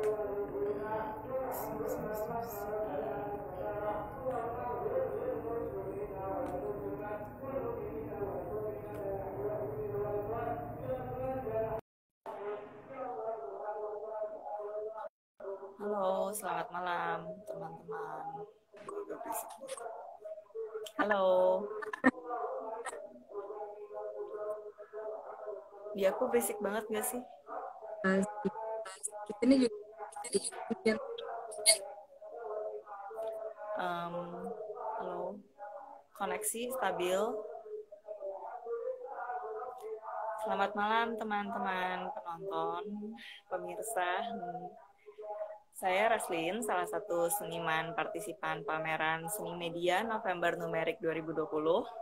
Halo, selamat malam teman-teman. Halo. Di aku berisik banget gak sih? Ini juga Halo. Koneksi stabil. Selamat malam teman-teman penonton, pemirsa. Saya Raslin, salah satu seniman partisipan pameran Seni Media November Numerik 2020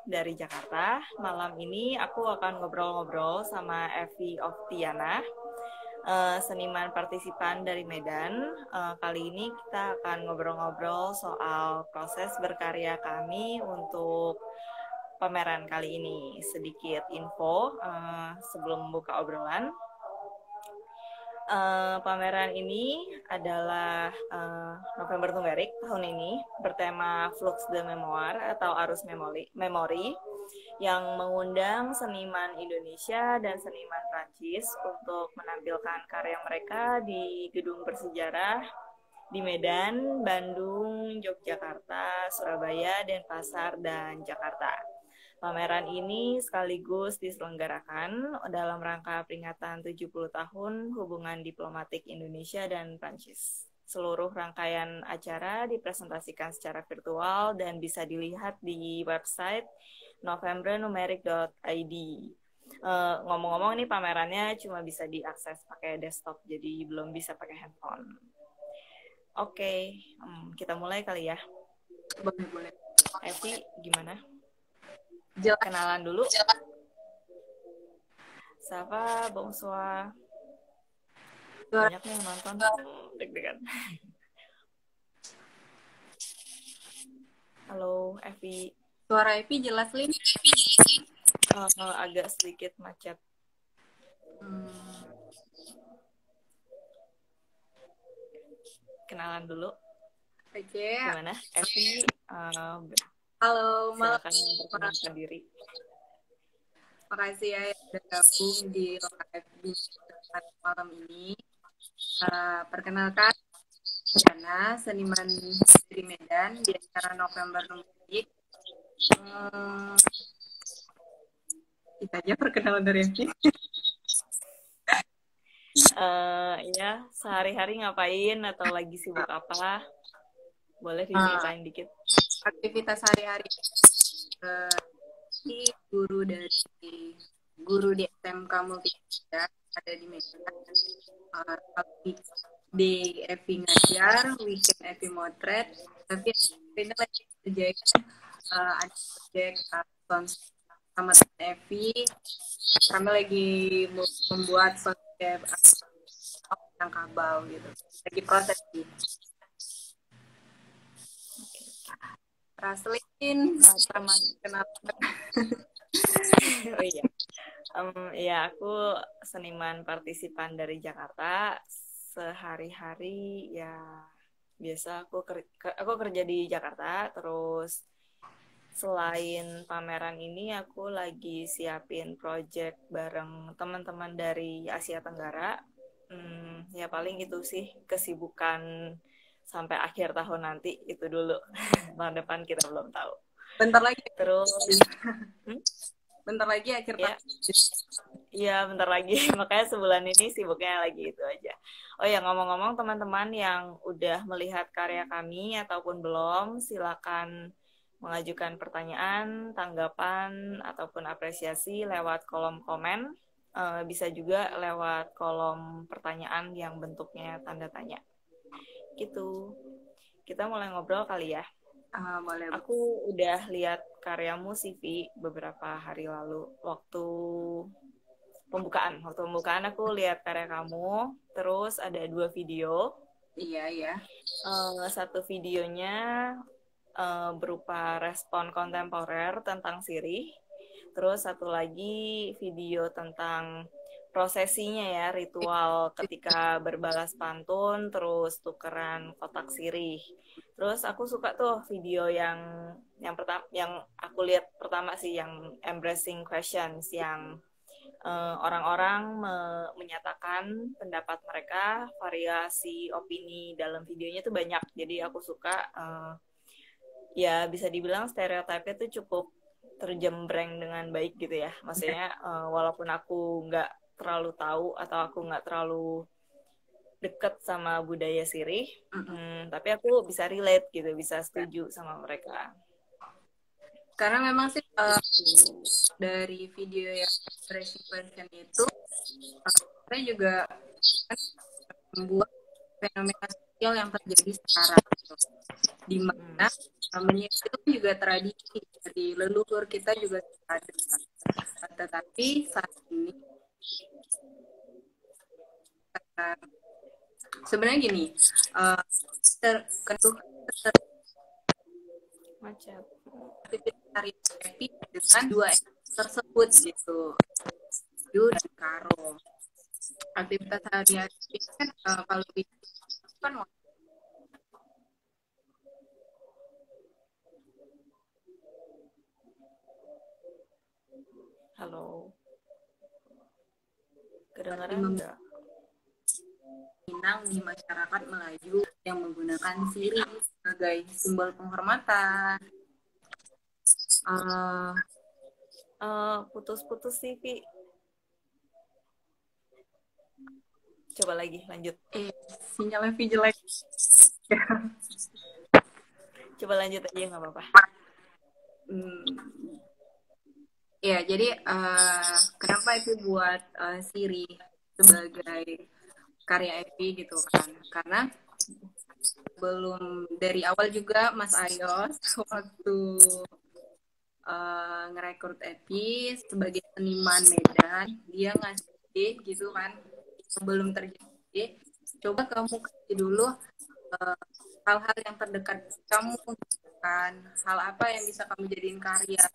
dari Jakarta. Malam ini aku akan ngobrol-ngobrol sama Evi Oktiana, seniman partisipan dari Medan. Kali ini kita akan ngobrol-ngobrol soal proses berkarya kami untuk pameran kali ini. Sedikit info sebelum membuka obrolan. Pameran ini adalah November Numerik tahun ini bertema Flux de Mémoire atau arus memori yang mengundang seniman Indonesia dan seniman Prancis untuk menampilkan karya mereka di gedung bersejarah di Medan, Bandung, Yogyakarta, Surabaya, Denpasar, dan Jakarta. Pameran ini sekaligus diselenggarakan dalam rangka peringatan 70 tahun hubungan diplomatik Indonesia dan Prancis. Seluruh rangkaian acara dipresentasikan secara virtual dan bisa dilihat di website novembernumerik.id. Ngomong-ngomong, ini pamerannya cuma bisa diakses pakai desktop, jadi belum bisa pakai handphone. Oke, kita mulai kali ya. boleh. Evi, gimana? Jelas. Kenalan dulu. Sapa, bonsoir. Banyak nih yang nonton. Deg-degan. Halo, Evi. Suara Evi jelas, Lin? Agak sedikit macet. Kenalan dulu. Oke. Gimana, Evi? Halo, silakan memperkenalkan diri. Makasih ya yang sudah gabung di live di malam ini. Perkenalkan, Diana, seniman dari Medan di acara November Numerik. Kita aja perkenalan dari Evi. Ya, sehari-hari ngapain atau lagi sibuk apa? Boleh diceritain dikit. Aktivitas sehari-hari guru di SMK Multimedia ada di Medan. Di Evi ngajar, weekend Evi motret, tapi ini lagi kerjain ada project sama Evi. Kami lagi membuat konsep tentang kabel gitu, lagi proses gitu. Raslin, teman kenapa? Oh iya. Ya, aku seniman partisipan dari Jakarta. Sehari-hari ya biasa aku kerja di Jakarta. Terus selain pameran ini aku lagi siapin project bareng teman-teman dari Asia Tenggara. Ya paling itu sih kesibukan sampai akhir tahun nanti itu dulu. Tahun depan kita belum tahu. Bentar lagi. Terus bentar lagi akhir tahun. Iya, bentar lagi. Makanya sebulan ini sibuknya lagi itu aja. Oh ya, ngomong-ngomong teman-teman yang udah melihat karya kami ataupun belum, silakan mengajukan pertanyaan, tanggapan, ataupun apresiasi lewat kolom komen. Bisa juga lewat kolom pertanyaan yang bentuknya tanda tanya. Gitu. Kita mulai ngobrol kali ya. Boleh. Aku udah lihat karyamu CV beberapa hari lalu waktu pembukaan aku lihat karya kamu, terus ada 2 video. Iya. Satu videonya berupa respon kontemporer tentang sirih, terus satu lagi video tentang prosesinya ya, ritual ketika berbalas pantun, terus tukeran kotak sirih. Terus aku suka tuh video yang pertama, yang aku lihat pertama sih, yang embracing questions, yang orang-orang menyatakan pendapat mereka, variasi opini dalam videonya tuh banyak. Jadi aku suka, ya bisa dibilang stereotipnya tuh cukup terjembreng dengan baik gitu ya. Maksudnya walaupun aku nggak terlalu tahu atau aku nggak terlalu deket sama budaya sirih, tapi aku bisa relate gitu, bisa setuju sama mereka. Karena memang sih dari video yang Racing Question itu saya juga membuat fenomena sosial yang terjadi sekarang gitu. Di mana menyisir itu juga tradisi dari leluhur kita juga ada, tetapi saat ini sebenarnya gini, terkentuh Macam aktivitas happy dengan dua tersebut gitu, Yu dan Karo. Aktivitas sehari-hari kan kalau itu kan halo, kedengaran nggak? Minang di masyarakat Melayu yang menggunakan sirih sebagai simbol penghormatan. Putus-putus sih, Vi. Coba lagi, lanjut. Sinyalnya Vi jelek. Coba lanjut aja, nggak apa-apa. Ya, jadi kenapa itu buat sirih sebagai karya Evi gitu kan? Karena belum dari awal juga Mas Ayos waktu ngerekrut Evi sebagai seniman Medan, dia ngasih gitu kan, sebelum terjadi, coba kamu kasih dulu hal-hal yang terdekat kamu kan, hal apa yang bisa kamu jadiin karya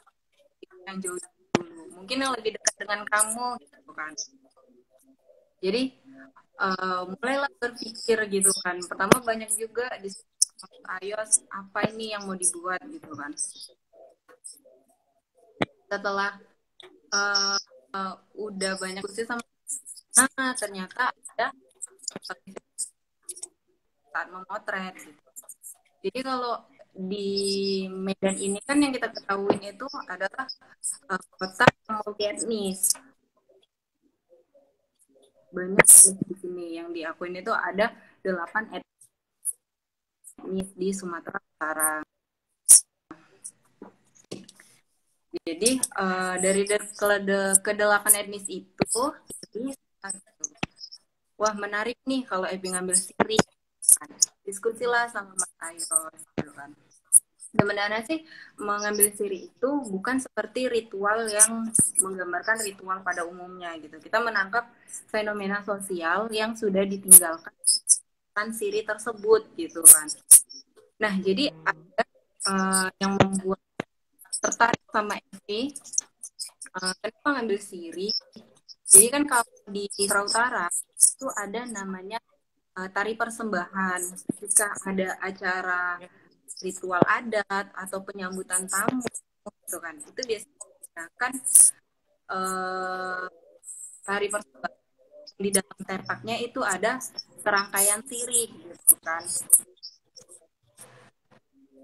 yang jauh dulu, mungkin yang lebih dekat dengan kamu gitu kan. Jadi mulailah berpikir gitu kan. Pertama banyak juga di iOS apa ini yang mau dibuat gitu kan. Setelah udah banyak diskusi sama ternyata ada saat memotret gitu. Jadi kalau di Medan ini kan yang kita ketahui itu adalah kota multi etnis. Banyak di sini yang diakuin itu ada 8 etnis di Sumatera Utara. Jadi dari ke-8 etnis itu, wah menarik nih kalau Ebi ngambil siri. Diskusilah sama Mas Ayos gitu kan. Sebenarnya sih mengambil siri itu bukan seperti ritual yang menggambarkan ritual pada umumnya gitu. Kita menangkap fenomena sosial yang sudah ditinggalkan siri tersebut gitu kan. Nah jadi ada yang membuat tertarik sama Evi, kenapa ngambil siri? Jadi kan kalau di Sumatera Utara itu ada namanya tari persembahan. Ketika ada acara ritual adat atau penyambutan tamu gitu kan, itu biasanya kan tari persembahan di dalam tepaknya itu ada serangkaian sirih gitu kan.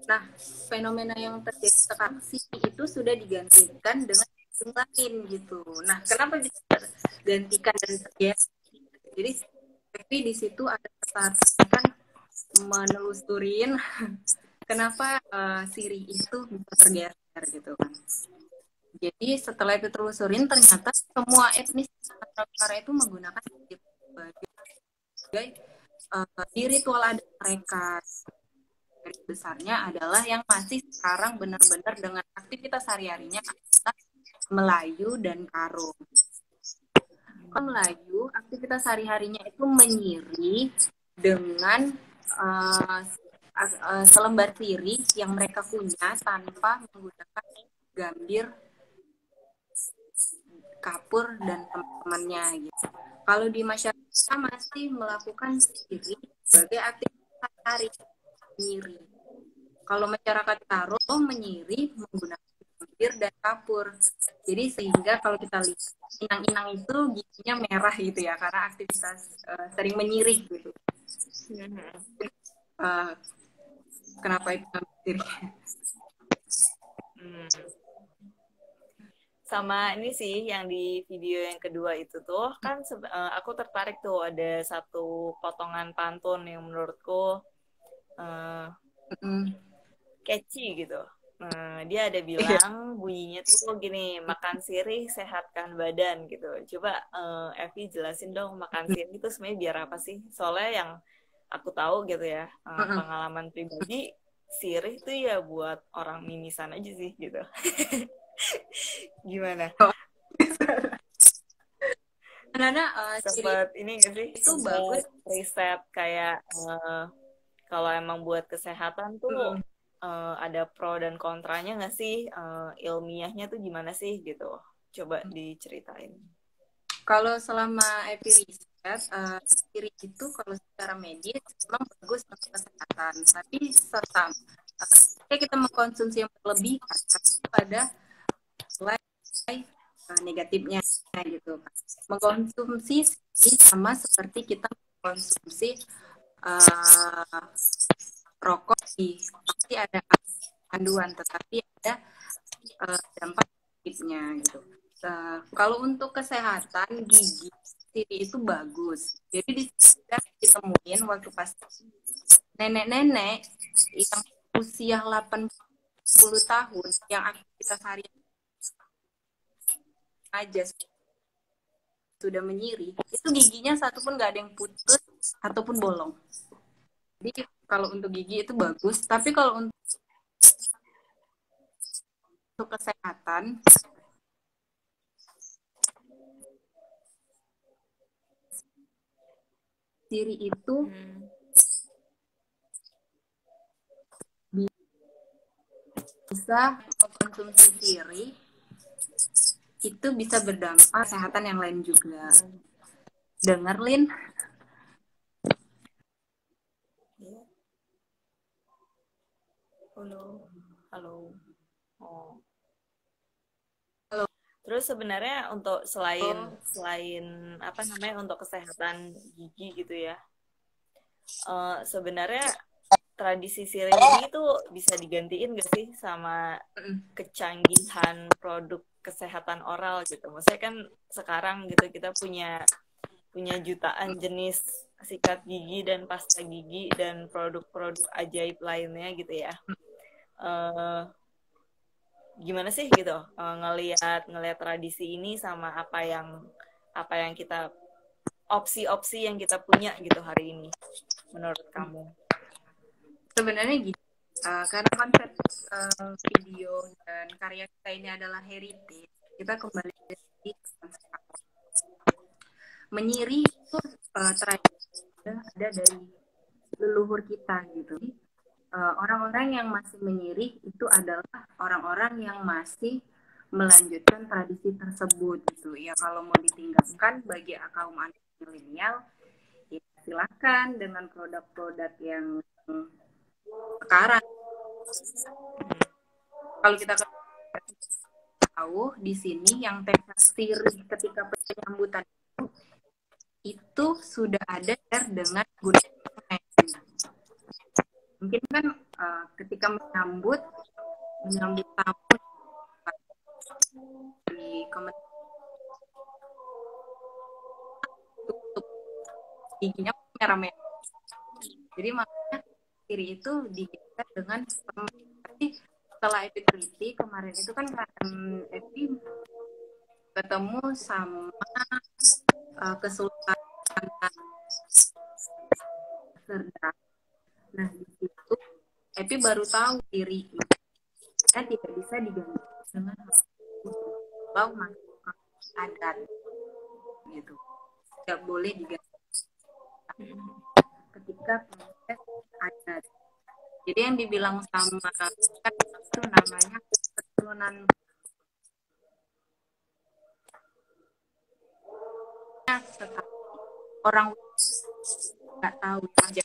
Nah, fenomena yang terjadi sekarang itu sudah digantikan dengan lain gitu. Nah, kenapa bisa tergantikan dan terjadi? Jadi, tapi di situ ada kan menelusurin kenapa sirih itu bisa tergeser gitu kan. Jadi setelah itu telusurin ternyata semua etnis Sumatera itu menggunakan sebagai di ritual adat mereka. Garis besarnya adalah yang masih sekarang benar-benar dengan aktivitas sehari-harinya adalah Melayu dan Karo. Kalau Melayu, aktivitas sehari-harinya itu menyiri dengan selembar sirih yang mereka punya tanpa menggunakan gambir kapur dan teman-temannya gitu. Kalau di masyarakat masih melakukan siri sebagai aktivitas hari menyiri. Kalau masyarakat Karo menyiri menggunakan bibir dan kapur. Jadi sehingga kalau kita lihat inang-inang itu giginya merah gitu ya karena aktivitas sering menyirih gitu. Kenapa itu menyirih? Sama ini sih yang di video yang kedua itu tuh kan aku tertarik tuh ada satu potongan pantun yang menurutku catchy gitu. Dia ada bilang bunyinya tuh gini, makan sirih sehatkan badan gitu. Coba Evi jelasin dong makan sirih itu sebenarnya biar apa sih? Soalnya yang aku tahu gitu ya, pengalaman pribadi sirih tuh ya buat orang mimisan aja sih gitu. Gimana? Karena sempat ini nggak sih? Itu bagus riset kayak kalau emang buat kesehatan tuh ada pro dan kontranya nggak sih? Ilmiahnya tuh gimana sih gitu? Coba diceritain. Kalau selama Epi riset, sirih itu kalau secara medis memang bagus untuk kesehatan. Tapi ketika kita mengkonsumsi yang berlebih, ada nilai negatifnya gitu. Mengkonsumsi sirih sama seperti kita mengkonsumsi rokok pasti ada kandungan, tetapi ada dampak negatifnya gitu. Kalau untuk kesehatan gigi sirih itu bagus. Jadi ditemuin waktu pas nenek-nenek yang usia 80 tahun yang aktivitas harian aja sudah menyirih, itu giginya satu pun nggak ada yang putus ataupun bolong. Jadi kalau untuk gigi itu bagus, tapi kalau untuk kesehatan sirih itu bisa mengkonsumsi sirih itu bisa berdampak kesehatan yang lain juga. Dengar, Lin? Halo. Oh. Halo. Terus sebenarnya untuk selain apa namanya untuk kesehatan gigi gitu ya, sebenarnya tradisi sirih ini tuh bisa digantiin gak sih sama kecanggihan produk kesehatan oral gitu? Maksudnya kan sekarang gitu kita punya jutaan jenis sikat gigi dan pasta gigi dan produk-produk ajaib lainnya gitu ya. Gimana sih gitu ngelihat tradisi ini sama apa yang kita opsi-opsi yang kita punya gitu hari ini menurut kamu? Sebenarnya gitu, karena konsep video dan karya kita ini adalah heritage, kita kembali ke menyirih itu tradisi ada dari leluhur kita gitu. Orang-orang yang masih menyirih itu adalah orang-orang yang masih melanjutkan tradisi tersebut gitu ya. Kalau mau ditinggalkan bagi kaum anak milenial ya silakan dengan produk-produk yang sekarang. Kalau kita tahu di sini yang teksas sirih ketika penyambutan itu sudah ada dengan gunakan mungkin kan ketika menyambut tamu di Kementerian tutup giginya merah-merah. Jadi makanya sirih itu digeser dengan setelah Epi teliti kemarin itu kan Epi ketemu sama Kesultanan Serdang. Nah di situ Epi baru tahu sirih tidak bisa diganti dengan kalau masuk adat gitu, tidak boleh diganti ketika proses adat. Jadi yang dibilang sama itu namanya keturunan tetapi orang nggak tahu aja.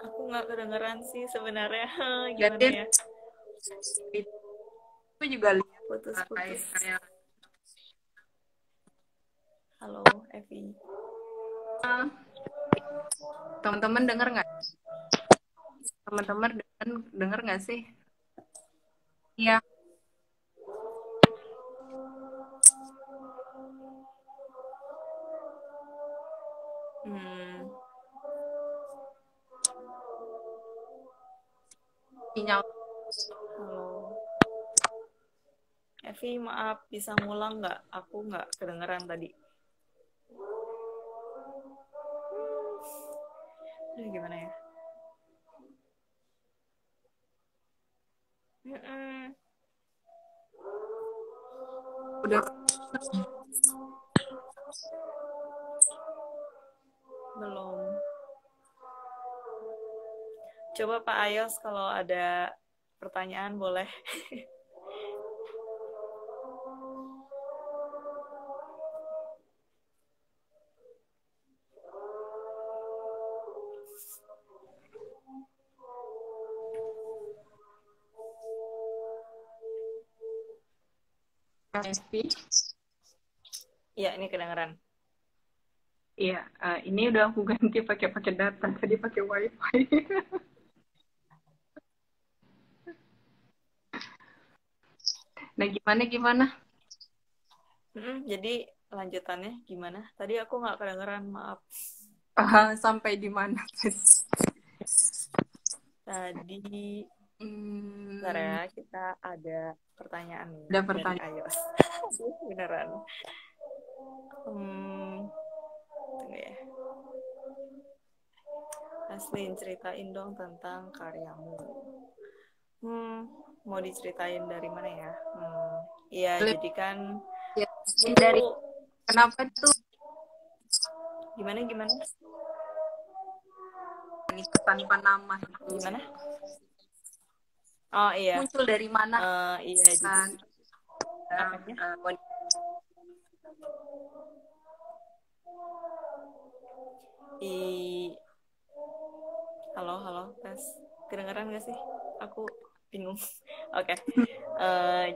Aku nggak kedengeran sih sebenarnya. Gimana Jadi ya? aku juga lihat Putus-putus. kayak Halo, Evi. teman-teman dengar nggak? Teman-teman dengar nggak sih? Iya. Sinyal. Halo. Evi, maaf, bisa ngulang nggak? Aku nggak kedengeran tadi. Ini gimana ya? Udah. Belum. Coba Pak Ayos kalau ada pertanyaan boleh. Evi. Iya, ini kedengeran. Iya, ini udah aku ganti pakai data, tadi pakai wifi. Nah, gimana? Jadi lanjutannya gimana? Tadi aku nggak kedengeran, maaf. Sampai di mana? Tadi, bentar ya, kita ada pertanyaan nih Ada dari pertanyaan. Ayos. Beneran. Tunggu ya. Aslin, ceritain dong tentang karyamu. Mau diceritain dari mana ya? Iya, jadi kan Ya, itu dari kenapa tuh gimana? ini tanpa nama? Gimana? Oh iya. Muncul dari mana? Iya, jadi apanya? Halo, tes. Kedengeran nggak sih? Aku bingung. Oke.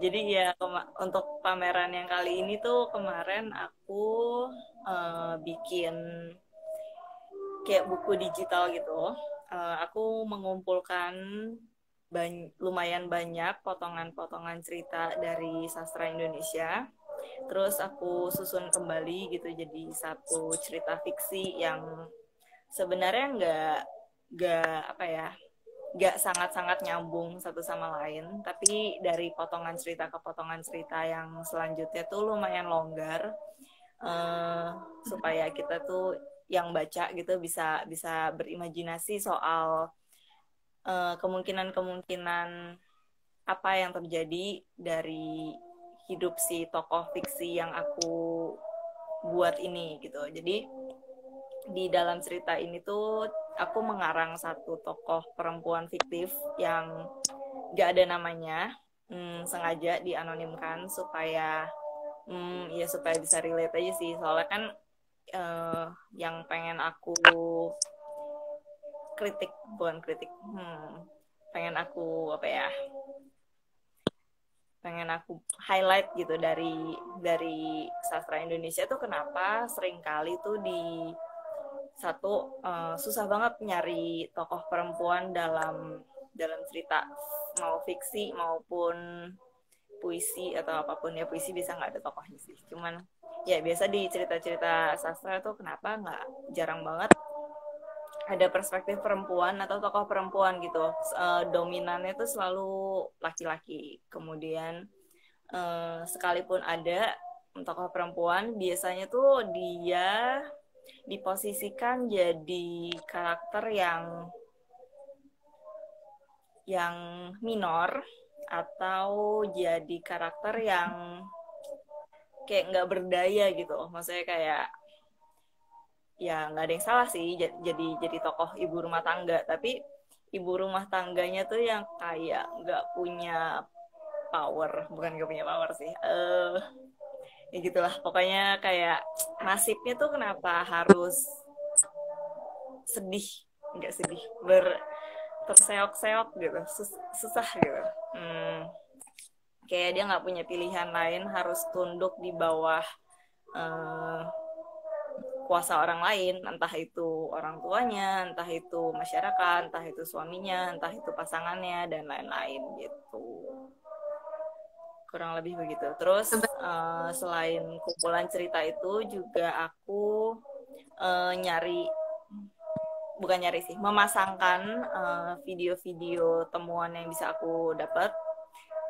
Jadi ya untuk pameran yang kali ini tuh kemarin aku bikin kayak buku digital gitu. Aku mengumpulkan lumayan banyak potongan-potongan cerita dari sastra Indonesia. Terus aku susun kembali gitu jadi satu cerita fiksi yang sebenarnya nggak apa ya, nggak sangat-sangat nyambung satu sama lain, tapi dari potongan cerita ke potongan cerita yang selanjutnya tuh lumayan longgar, supaya kita tuh yang baca gitu bisa berimajinasi soal kemungkinan-kemungkinan apa yang terjadi dari hidup si tokoh fiksi yang aku buat ini gitu. Jadi di dalam cerita ini tuh aku mengarang satu tokoh perempuan fiktif yang gak ada namanya, sengaja dianonimkan supaya ya supaya bisa relate aja sih, soalnya kan yang pengen aku pengen aku highlight gitu dari sastra Indonesia tuh kenapa seringkali tuh susah banget nyari tokoh perempuan dalam cerita, mau fiksi maupun puisi atau apapun ya. Puisi bisa nggak ada tokohnya sih, cuman ya biasa di cerita-cerita sastra tuh kenapa nggak, jarang banget ada perspektif perempuan atau tokoh perempuan gitu. Dominannya tuh selalu laki-laki. Kemudian sekalipun ada tokoh perempuan, biasanya tuh dia diposisikan jadi karakter yang minor atau jadi karakter yang kayak nggak berdaya gitu. Maksudnya kayak ya nggak ada yang salah sih jadi tokoh ibu rumah tangga, tapi ibu rumah tangganya tuh yang kayak nggak punya power, bukan nggak punya power sih, ya gitulah pokoknya, kayak nasibnya tuh kenapa harus sedih, nggak sedih, terseok-seok gitu, susah gitu. Kayak dia nggak punya pilihan lain, harus tunduk di bawah eh, kuasa orang lain, entah itu orang tuanya, entah itu masyarakat, entah itu suaminya, entah itu pasangannya, dan lain-lain gitu. Kurang lebih begitu. Terus selain kumpulan cerita itu juga aku nyari, bukan nyari sih, memasangkan video-video temuan yang bisa aku dapat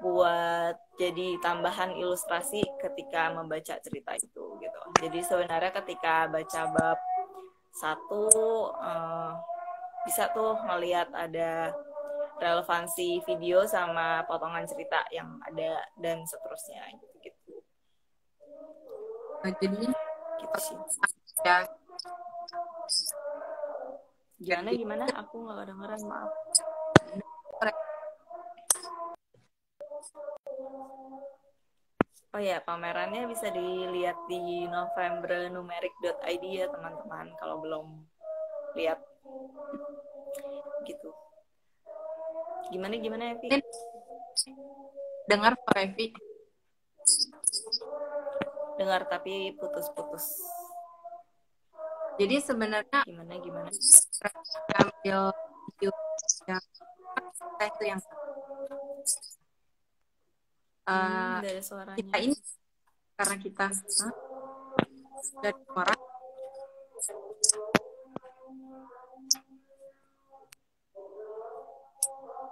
buat jadi tambahan ilustrasi ketika membaca cerita itu gitu. Jadi sebenarnya ketika baca bab satu bisa tuh ngelihat ada relevansi video sama potongan cerita yang ada dan seterusnya gitu. Jadi Gitu sih. ya Gimana? Aku nggak kedengeran, maaf. Oh ya, pamerannya bisa dilihat di novembernumeric.id ya teman-teman, kalau belum lihat gitu. Gimana Evi? dengar Pak Evi? Dengar tapi putus-putus. Jadi sebenarnya Gimana? ambil video yang itu yang dari suaranya. kita ini karena kita dari orang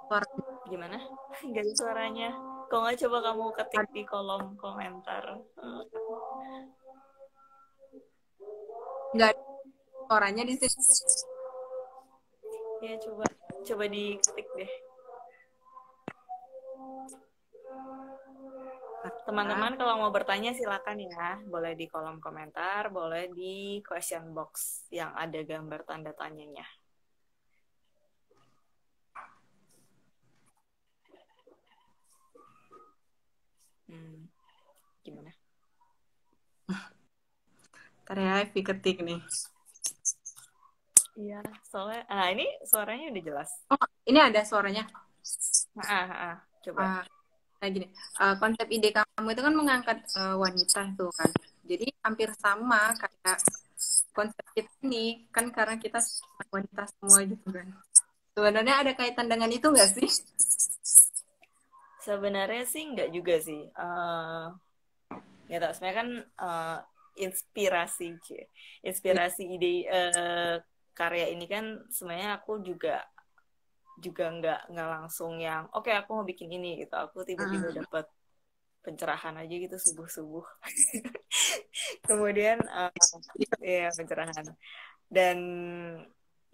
suara Gimana? Dari suaranya. Kok nggak coba kamu ketik di kolom komentar? nggak ada suaranya di sini. Ya coba diketik deh. Teman-teman kalau mau bertanya silakan ya, boleh di kolom komentar, boleh di question box yang ada gambar tanda tanyanya. Gimana? Ntar ya Evi ketik nih. Iya, soalnya ini suaranya udah jelas. Oh, ini ada suaranya. Coba. Nah gini, konsep ide kamu itu kan mengangkat wanita tuh kan. Jadi hampir sama kayak konsep kita ini kan, karena kita wanita semua gitu kan. Sebenarnya ada kaitan dengan itu nggak sih? Sebenarnya sih nggak juga sih. Ya tak, sebenarnya kan inspirasi ide karya ini kan sebenarnya aku juga nggak langsung yang oke, aku mau bikin ini gitu. Aku tiba-tiba dapat pencerahan aja gitu subuh-subuh. Kemudian ya pencerahan. Dan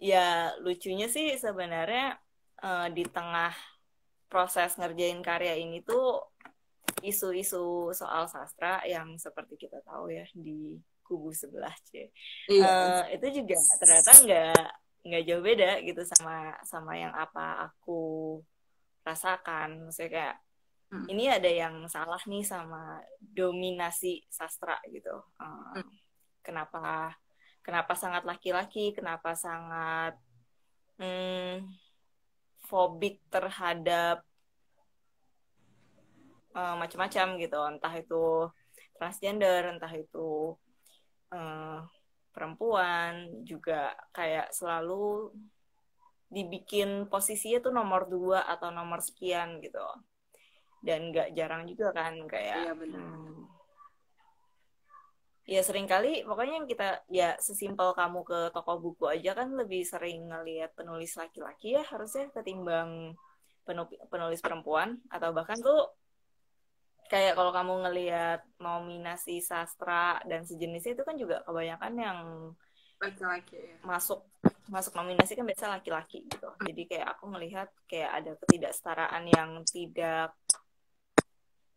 ya lucunya sih sebenarnya di tengah proses ngerjain karya ini tuh isu-isu soal sastra yang seperti kita tahu ya di kubu sebelah itu juga ternyata nggak jauh beda gitu sama yang apa aku rasakan. Maksudnya kayak ini ada yang salah nih sama dominasi sastra gitu. Kenapa sangat laki-laki, kenapa sangat fobik terhadap macam-macam gitu, entah itu transgender, entah itu perempuan, juga kayak selalu dibikin posisinya tuh nomor 2 atau nomor sekian gitu, dan nggak jarang juga kan kayak ya seringkali pokoknya kita ya sesimpel kamu ke toko buku aja kan lebih sering ngelihat penulis laki-laki ya harusnya ketimbang penulis perempuan, atau bahkan tuh kayak kalau kamu ngelihat nominasi sastra dan sejenisnya itu kan juga kebanyakan yang laki-laki ya. masuk nominasi kan biasa laki-laki gitu. Jadi kayak aku ngelihat kayak ada ketidaksetaraan yang tidak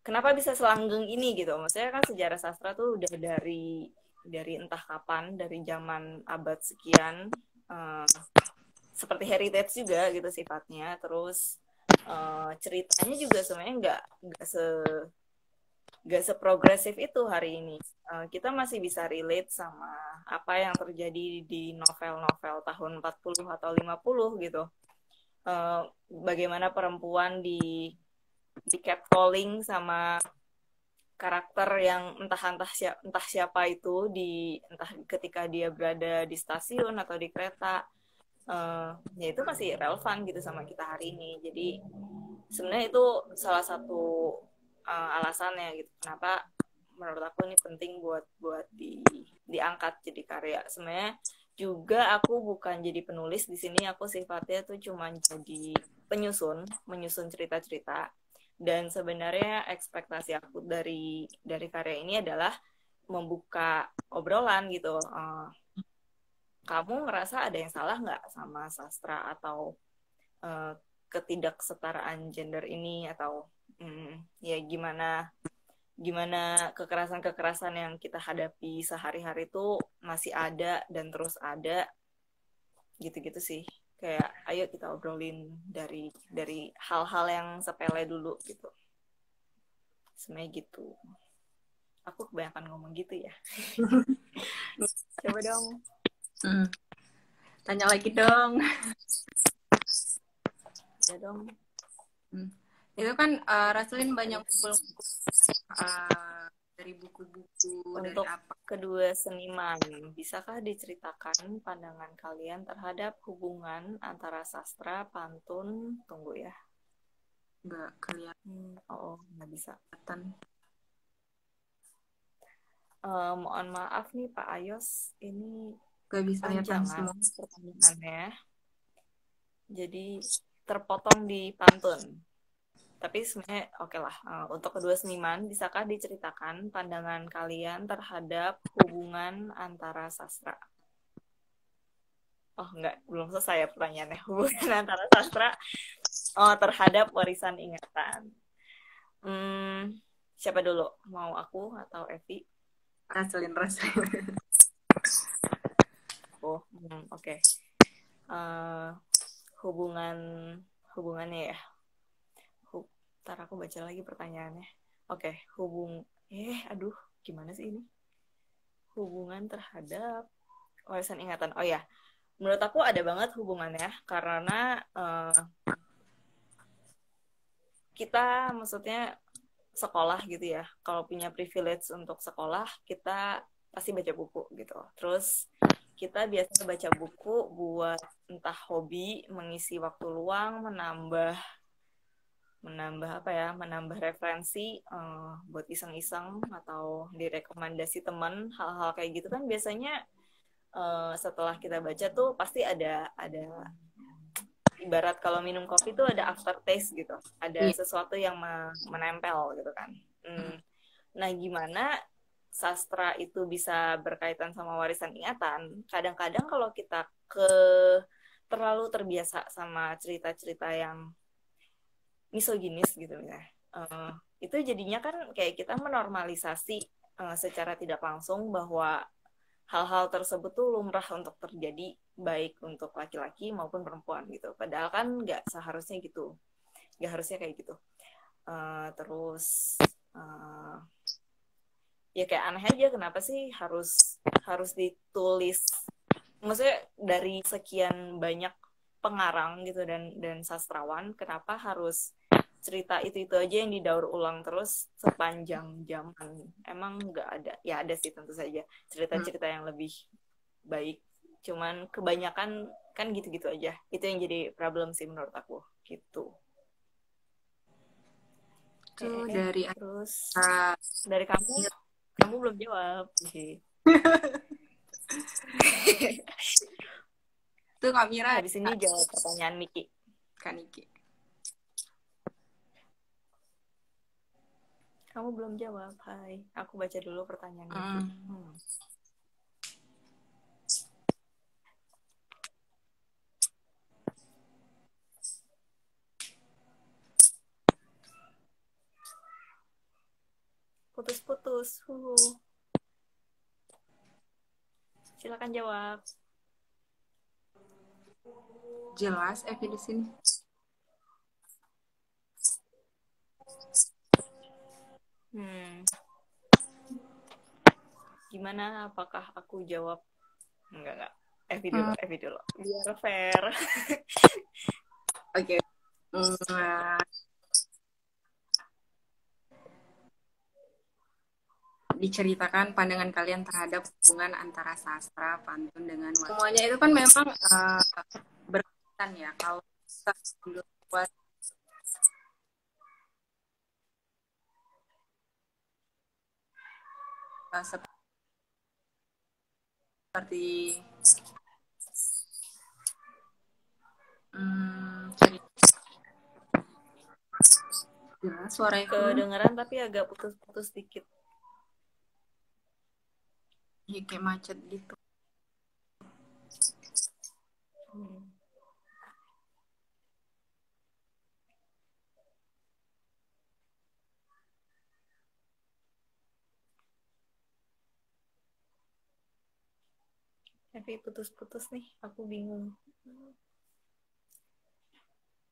kenapa bisa selanggeng ini gitu. Maksudnya kan sejarah sastra tuh udah dari entah kapan, dari zaman abad sekian, uh, seperti heritage juga gitu sifatnya. Terus ceritanya juga sebenarnya nggak seprogresif itu hari ini. Kita masih bisa relate sama apa yang terjadi di novel-novel tahun 40 atau 50 gitu. Bagaimana perempuan di catcalling sama karakter yang entah siapa itu entah ketika dia berada di stasiun atau di kereta, ya itu masih relevan gitu sama kita hari ini. Jadi sebenarnya itu salah satu alasannya gitu kenapa menurut aku ini penting buat buat diangkat jadi karya. Sebenarnya juga aku bukan jadi penulis di sini, aku sifatnya tuh cuma jadi menyusun cerita-cerita. Dan sebenarnya ekspektasi aku dari karya ini adalah membuka obrolan gitu. Kamu ngerasa ada yang salah nggak sama sastra atau ketidaksetaraan gender ini, atau ya gimana gimana kekerasan-kekerasan yang kita hadapi sehari-hari itu masih ada dan terus ada, gitu-gitu sih. Kayak ayo kita obrolin dari hal-hal yang sepele dulu gitu. Sebenarnya gitu. Aku kebanyakan ngomong gitu ya. Coba dong. Tanya lagi dong. Ya dong. Itu kan Rasulin banyak kumpul dari buku-buku, Untuk dari apa? kedua seniman, bisakah diceritakan pandangan kalian terhadap hubungan antara sastra, pantun, tunggu ya. Nggak kelihatan. Nggak bisa. Mohon maaf nih Pak Ayos, ini Nggak bisa kelihatan semua pertanyaannya. Jadi terpotong di pantun. Tapi sebenarnya oke lah. Untuk kedua seniman, bisakah diceritakan pandangan kalian terhadap hubungan antara sastra? Oh enggak, belum selesai ya pertanyaannya. Hubungan antara sastra terhadap warisan ingatan. Siapa dulu? Mau aku atau Evi? Rasulin. Oke. Hubungannya ya. Ntar aku baca lagi pertanyaannya. Oke, gimana sih ini? Hubungan terhadap warisan ingatan. Oh ya, menurut aku ada banget hubungannya karena kita maksudnya sekolah gitu ya. Kalau punya privilege untuk sekolah, kita pasti baca buku gitu. Terus kita biasa baca buku buat entah hobi, mengisi waktu luang, menambah referensi buat iseng-iseng atau direkomendasi teman. Hal-hal kayak gitu kan biasanya setelah kita baca tuh pasti ada ibarat kalau minum kopi tuh ada aftertaste gitu, ada sesuatu yang menempel gitu kan. Nah, gimana sastra itu bisa berkaitan sama warisan ingatan? Kadang-kadang kalau kita terlalu terbiasa sama cerita-cerita yang misoginis gitu ya, itu jadinya kan kayak kita menormalisasi secara tidak langsung bahwa hal-hal tersebut tuh lumrah untuk terjadi, baik untuk laki-laki maupun perempuan gitu. Padahal kan nggak seharusnya gitu, nggak harusnya kayak gitu. Terus ya kayak aneh aja, kenapa sih harus ditulis? Maksudnya dari sekian banyak pengarang gitu dan sastrawan, kenapa harus cerita itu aja yang didaur ulang terus sepanjang zaman? Emang nggak ada? Ya ada sih tentu saja cerita-cerita yang lebih baik. Cuman kebanyakan kan gitu-gitu aja. Itu yang jadi problem sih menurut aku gitu. Terus dari kamu belum jawab sih. Tuh Kak Mira. Habis ini jawab pertanyaan Niki. Kak Niki. Kamu belum jawab. Hai, aku baca dulu pertanyaan Niki. putus-putus. Silakan jawab. Jelas Evi di sini. Gimana? Apakah aku jawab? Enggak. Evi dulu. Biar fair. Oke. Diceritakan pandangan kalian terhadap hubungan antara sastra, pantun dengan wacana. Semuanya itu kan memang berkaitan ya. Kalau kita buat seperti suara kedengeran tapi agak putus-putus dikit. Ya, kayak macet gitu. Tapi putus-putus nih, aku bingung.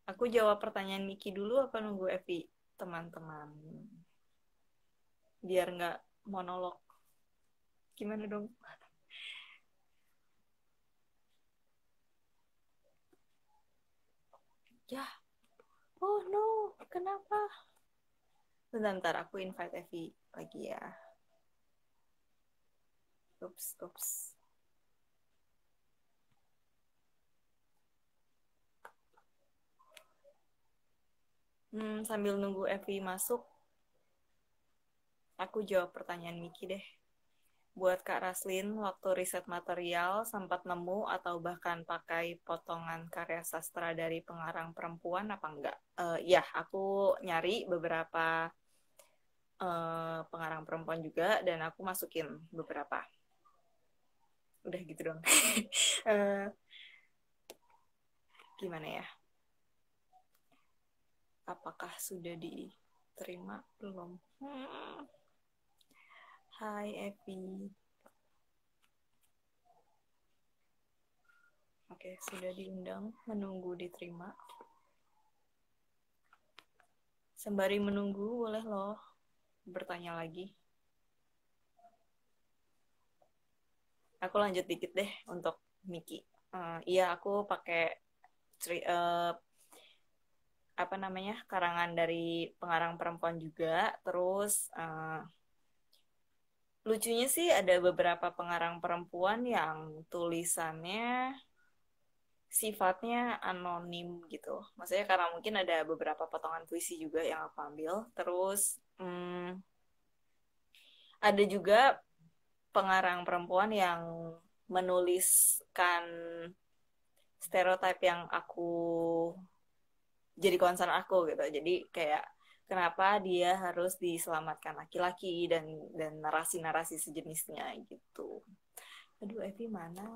Aku jawab pertanyaan Miki dulu apa nunggu Evi, teman-teman? Biar nggak monolog. Gimana dong? Ya. Oh no, kenapa? Bentar, aku invite Evi lagi ya. Ups. Sambil nunggu Evi masuk, aku jawab pertanyaan Miki deh. Buat Kak Raslin, waktu riset material sempat nemu atau bahkan pakai potongan karya sastra dari pengarang perempuan apa enggak? Ya, aku nyari beberapa pengarang perempuan juga dan aku masukin beberapa. Udah gitu dong. Gimana ya? Apakah sudah diterima? Belum. Hai Evi. Oke, sudah diundang, menunggu diterima. Sembari menunggu, boleh loh bertanya lagi. Aku lanjut dikit deh untuk Miki. Iya, aku pakai karangan dari pengarang perempuan juga. Terus lucunya sih ada beberapa pengarang perempuan yang tulisannya sifatnya anonim gitu. Maksudnya karena mungkin ada beberapa potongan puisi juga yang aku ambil. Terus ada juga pengarang perempuan yang menuliskan stereotip yang aku jadi concern aku gitu. Jadi kayak kenapa dia harus diselamatkan laki-laki dan narasi-narasi sejenisnya gitu. Aduh, Evi mana?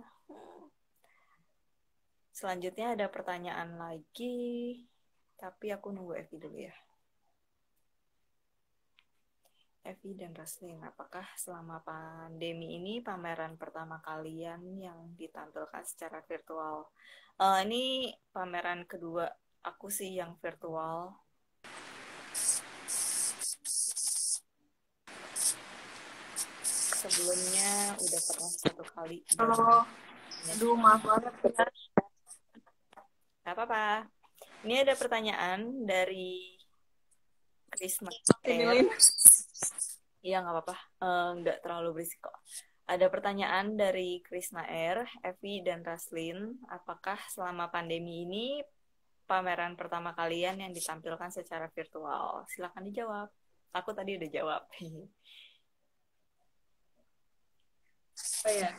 Selanjutnya ada pertanyaan lagi, tapi aku nunggu Evi dulu ya. Evi dan Raslin, apakah selama pandemi ini pameran pertama kalian yang ditampilkan secara virtual? Ini pameran kedua aku sih yang virtual. Sebelumnya udah pernah 1 kali. Halo. Aduh, maaf banget ya. Gak apa-apa. Ini ada pertanyaan dari Krisna R. Iya, nggak apa-apa. Nggak terlalu berisik kok. Ada pertanyaan dari Krisna R, Evi, dan Raslin. Apakah selama pandemi ini pameran pertama kalian yang ditampilkan secara virtual? Silakan dijawab. Aku tadi udah jawab. Oh ya,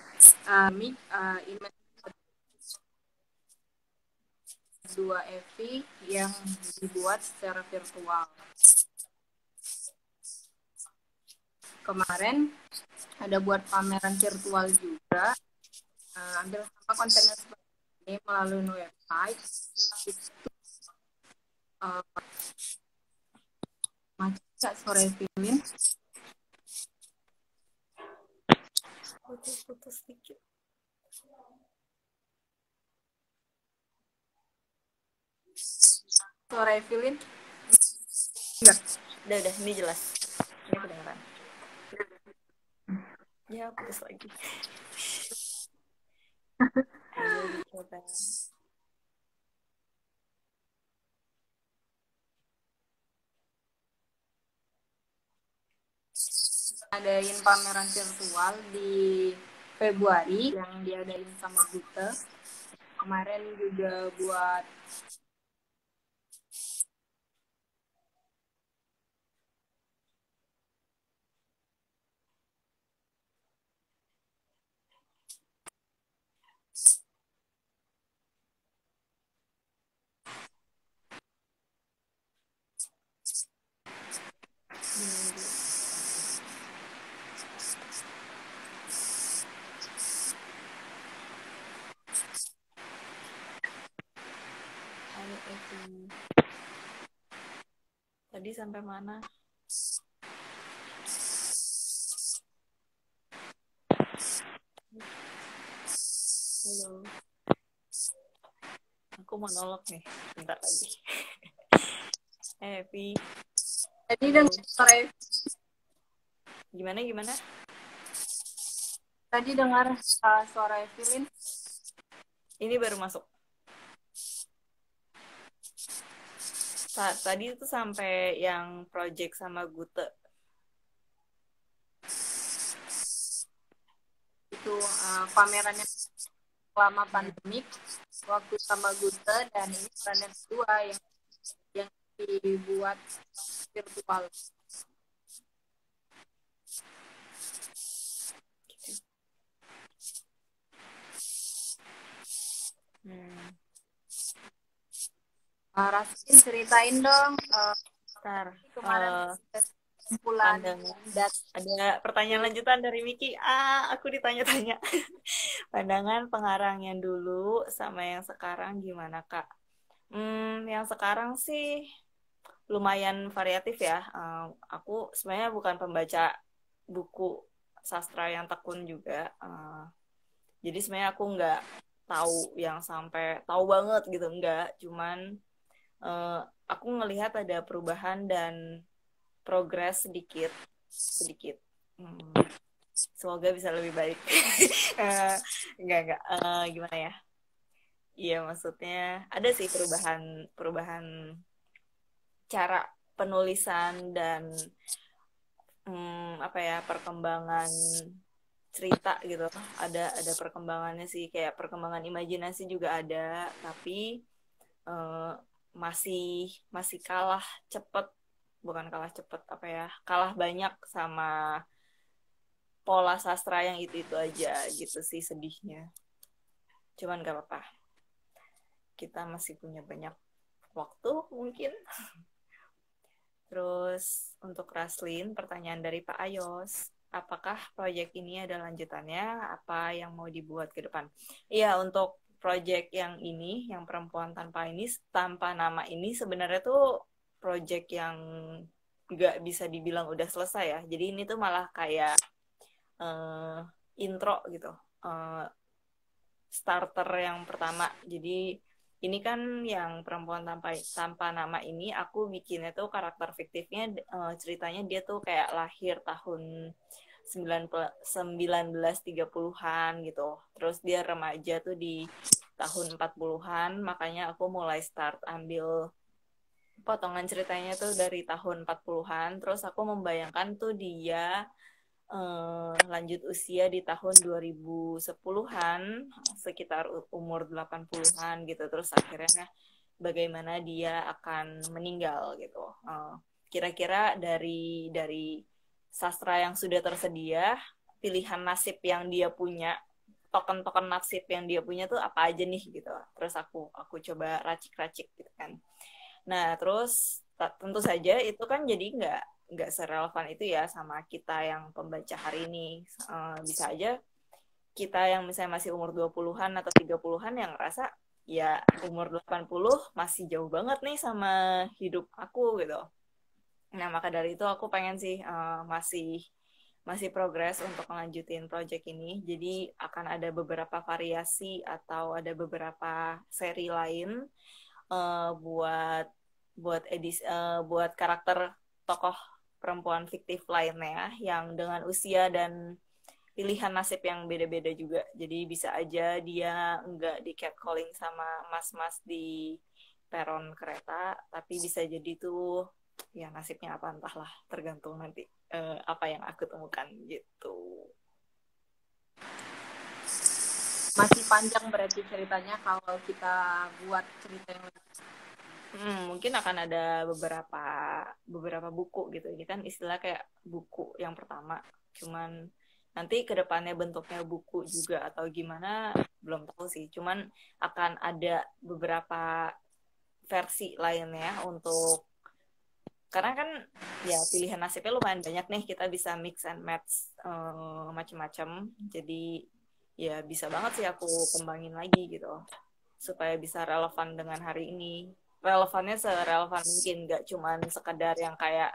dua Evi yang dibuat secara virtual. Kemarin ada buat pameran virtual juga, hampir sama kontennya seperti ini melalui website. Macam nggak sore Evelyn? Putus-putus sedikit. Suara Evelyn? Enggak. Udah, ini jelas. Ini kedengeran. Ya, putus lagi. Ayo dicoba. Adain pameran virtual di Februari yang diadain sama Gute. Kemarin juga buat Halo Evi. Tadi sampai mana? Halo. Aku mau nolok nih. Bentar lagi. Evi. Jadi dengar suara Gimana? Tadi dengar suara Evelyn? Ini baru masuk. Tadi itu sampai yang project sama Gute. Itu pamerannya selama pandemik waktu sama Gute, dan ini pameran kedua yang dibuat virtual. Rasin, ceritain dong kemarin kumpulan ada pertanyaan lanjutan dari Miki. Aku ditanya-tanya. Pandangan pengarang yang dulu sama yang sekarang gimana, Kak? Yang sekarang sih lumayan variatif ya. Aku sebenarnya bukan pembaca buku sastra yang tekun juga. Jadi sebenarnya aku nggak tahu yang sampai tahu banget gitu, enggak. Cuman aku ngelihat ada perubahan dan progres sedikit. Semoga bisa lebih baik. Enggak. Gimana ya? Iya, maksudnya ada sih perubahan cara penulisan dan perkembangan cerita gitu. Ada perkembangannya sih, kayak perkembangan imajinasi juga ada, tapi masih kalah cepet, bukan kalah cepet, kalah banyak sama pola sastra yang itu aja gitu sih sedihnya. Cuman gak apa-apa, kita masih punya banyak waktu mungkin. Terus untuk Raslin, pertanyaan dari Pak Ayos, apakah proyek ini ada lanjutannya? Apa yang mau dibuat ke depan? Iya, untuk proyek yang ini, yang perempuan tanpa nama ini sebenarnya tuh proyek yang nggak bisa dibilang udah selesai ya. Jadi ini tuh malah kayak intro gitu, starter yang pertama. Jadi ini kan yang perempuan tanpa nama ini aku bikinnya tuh karakter fiktifnya, ceritanya dia tuh kayak lahir tahun 1930-an gitu. Terus dia remaja tuh di tahun 40-an, makanya aku mulai start ambil potongan ceritanya tuh dari tahun 40-an. Terus aku membayangkan tuh dia lanjut usia di tahun 2010-an, sekitar umur 80-an gitu. Terus akhirnya bagaimana dia akan meninggal gitu. Kira-kira dari sastra yang sudah tersedia, pilihan nasib yang dia punya, token-token nasib yang dia punya tuh apa aja nih gitu. Terus aku coba racik-racik gitu kan. Nah, terus tentu saja itu kan jadi nggak serelevan itu ya sama kita yang pembaca hari ini. Bisa aja kita yang misalnya masih umur 20-an atau 30-an yang ngerasa ya umur 80 masih jauh banget nih sama hidup aku gitu. Nah, maka dari itu aku pengen sih masih masih progres untuk melanjutin project ini. Jadi akan ada beberapa variasi atau ada beberapa seri lain buat buat karakter tokoh perempuan fiktif lainnya yang dengan usia dan pilihan nasib yang beda-beda juga. Jadi bisa aja dia nggak di catcalling sama mas-mas di peron kereta, tapi bisa jadi tuh ya nasibnya apa entahlah, tergantung nanti apa yang aku temukan gitu. Masih panjang berarti ceritanya kalau kita buat cerita yang lebih. Mungkin akan ada beberapa buku gitu. Ini kan istilah kayak buku yang pertama. Cuman nanti ke depannya bentuknya buku juga atau gimana belum tahu sih. Cuman akan ada beberapa versi lainnya untuk, karena kan ya pilihan nasibnya lumayan banyak nih, kita bisa mix and match macam-macam. Jadi ya bisa banget sih aku kembangin lagi gitu supaya bisa relevan dengan hari ini. Relevannya serelevan mungkin, nggak cuman sekedar yang kayak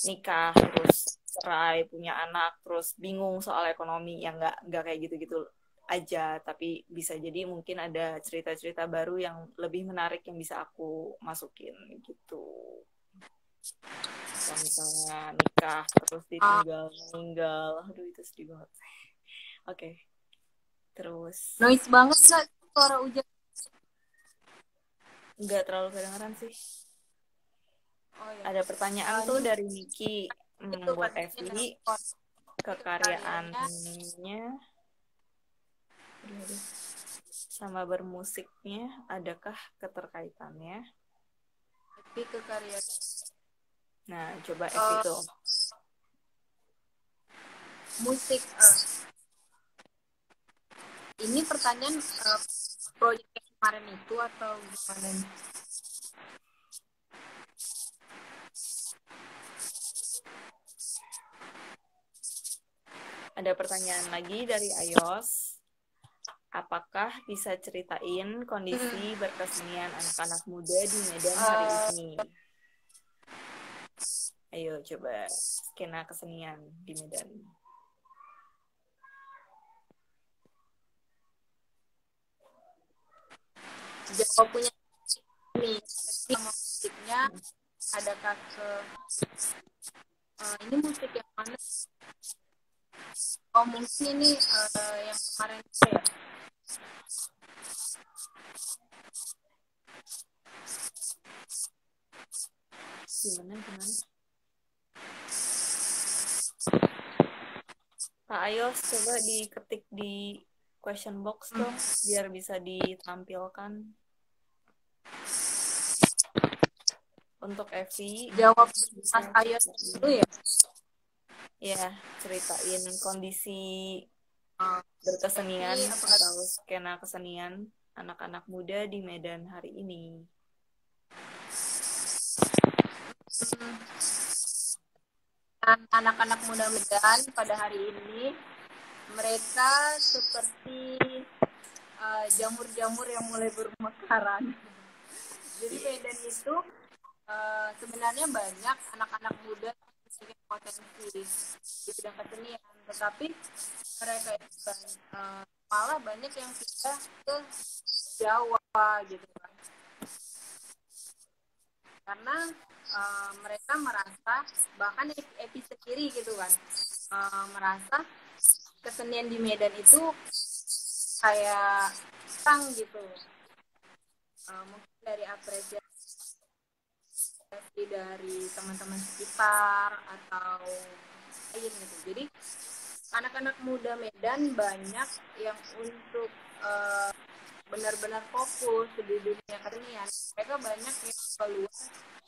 nikah terus cerai punya anak terus bingung soal ekonomi, yang nggak kayak gitu-gitu aja, tapi bisa jadi mungkin ada cerita-cerita baru yang lebih menarik yang bisa aku masukin gitu. Kalau misalnya nikah terus ditinggal meninggal, aduh itu sedih banget. Oke. Terus Noise banget nggak suara hujan? nggak terlalu kedengeran sih. Oh, ya. Ada pertanyaan tuh dari Niki buat kan, Evi, kekaryaannya sama bermusiknya adakah keterkaitannya? Evi kekarya. Nah, coba Evi tuh. Musik. Ini pertanyaan proyek yang kemarin itu atau gimana? Ada pertanyaan lagi dari Ayos. Apakah bisa ceritain kondisi berkesenian anak-anak muda di Medan hari ini? Ayo coba skena kesenian di Medan. Jawa punya ini sama musiknya adakah ke ini musik yang mana? Oh mungkin ini yang kemarin itu ya. Gimana? Pak Ayos, coba diketik di question box dong, biar bisa ditampilkan. Untuk Evi, jawab Mas Ayos dulu ya. Ya, ceritain kondisi berkesenian atau skena kesenian anak-anak muda di Medan hari ini. Anak-anak muda Medan pada hari ini mereka seperti jamur-jamur yang mulai bermekaran. Jadi Medan itu sebenarnya banyak anak-anak muda yang memiliki potensi di bidang kesenian, tetapi mereka itu malah banyak yang pindah ke Jawa gitu kan, karena mereka merasa, bahkan Epi sendiri gitu kan, merasa kesenian di Medan itu kayak kurang gitu, mungkin dari apresiasi dari teman-teman sekitar atau lain gitu. Jadi anak-anak muda Medan banyak yang untuk benar-benar fokus di dunia kesenian, mereka banyak yang keluar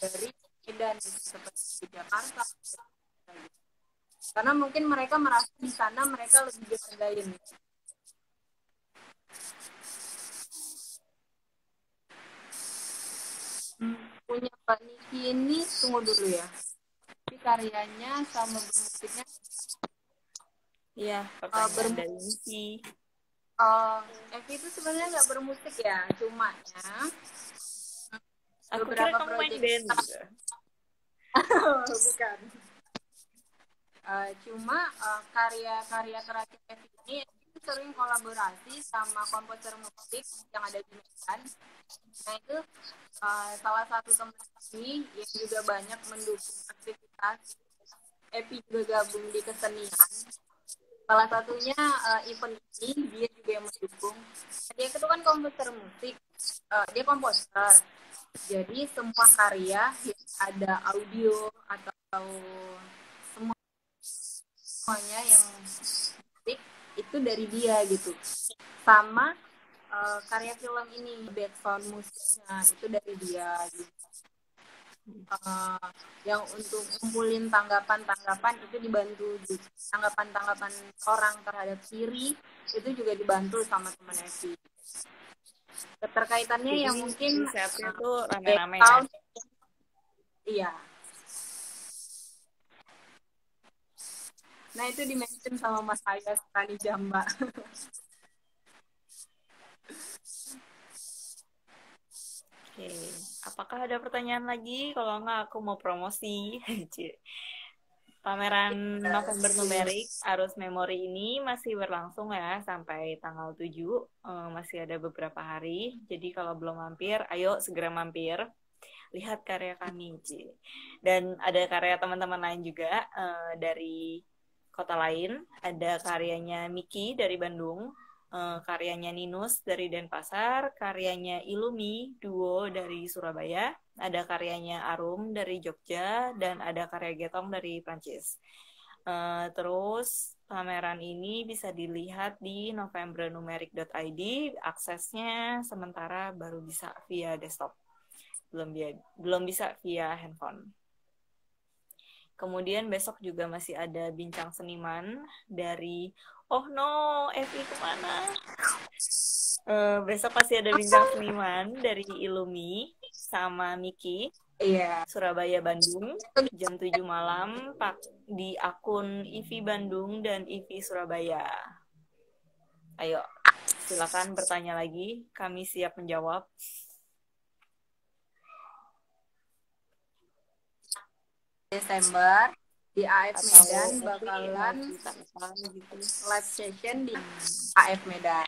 dari Medan seperti di Jakarta, karena mungkin mereka merasa di sana mereka lebih dihargain. Punya Mbak Niki ini tunggu dulu ya, tapi karyanya sama bermusiknya Iya, pertanyaan dari Niki. Evi itu sebenarnya nggak bermusik ya, cuma ya aku kira kamu main band. Bukan. Cuma karya-karya terakhir Evi ini itu sering kolaborasi sama komposer musik yang ada di Medan. Nah itu salah satu teman ini yang juga banyak mendukung aktivitas Evi juga gabung di kesenian. Salah satunya event ini dia juga yang mendukung. Dia itu kan komposer musik, dia komposer. Jadi semua karya yang ada audio atau semuanya yang musik itu dari dia gitu. Sama karya film ini background musiknya itu dari dia gitu. Yang untuk ngumpulin tanggapan-tanggapan itu dibantu gitu. Tanggapan-tanggapan orang terhadap Siri itu juga dibantu sama teman Evi. Keterkaitannya Jadi yang mungkin risetnya tuh rame-rame ya? Iya. Nah itu di-mention sama Mas Ayas Rani Jamba. Oke, apakah ada pertanyaan lagi? Kalau nggak, aku mau promosi. Pameran November Numerik Arus Memori ini masih berlangsung ya sampai tanggal 7. Masih ada beberapa hari. Jadi kalau belum mampir, ayo segera mampir. Lihat karya kami. Dan ada karya teman-teman lain juga dari kota lain. Ada karyanya Miki dari Bandung, karyanya Ninus dari Denpasar, karyanya Ilumi Duo dari Surabaya, ada karyanya Arum dari Jogja, dan ada karya Getong dari Prancis. Terus pameran ini bisa dilihat di novembernumeric.id, aksesnya sementara baru bisa via desktop, belum bisa via handphone. Kemudian besok juga masih ada bincang seniman dari Evi kemana? Besok masih ada bincang seniman dari Ilumi sama Miki. Iya. Surabaya Bandung jam 7 malam di akun Ivi Bandung dan Ivi Surabaya. Ayo, silakan bertanya lagi, kami siap menjawab. Desember di AF Medan bakalan gitu. live session di AF Medan.